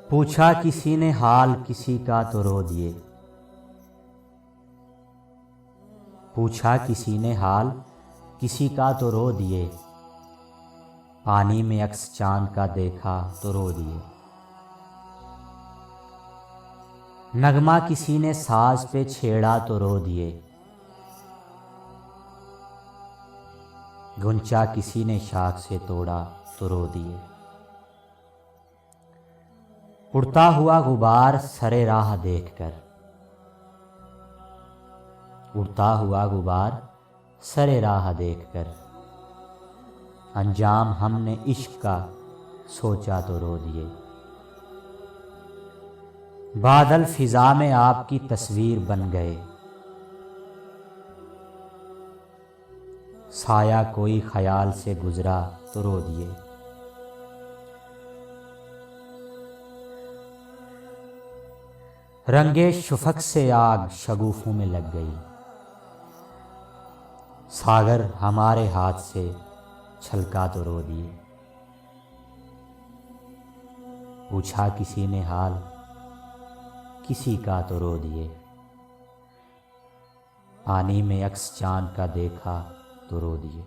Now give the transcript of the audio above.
पूछा किसी ने हाल किसी का तो रो दिए। पूछा किसी ने हाल किसी का तो रो दिए। पानी में अक्स चांद का देखा तो रो दिए। नगमा किसी ने साज पे छेड़ा तो रो दिए। गुंचा किसी ने शाख से तोड़ा तो रो दिए। उड़ता हुआ गुबार सरे राह देखकर। उड़ता हुआ गुबार सरे राह देखकर। अंजाम हमने इश्क का सोचा तो रो दिए। बादल फिजा में आपकी तस्वीर बन गए। साया कोई ख्याल से गुजरा तो रो दिए। रंगे शुफक से आग शगुफों में लग गई। सागर हमारे हाथ से छलका तो रो दिए। पूछा किसी ने हाल किसी का तो रो दिए। पानी में अक्स चांद का देखा तो रो दिए।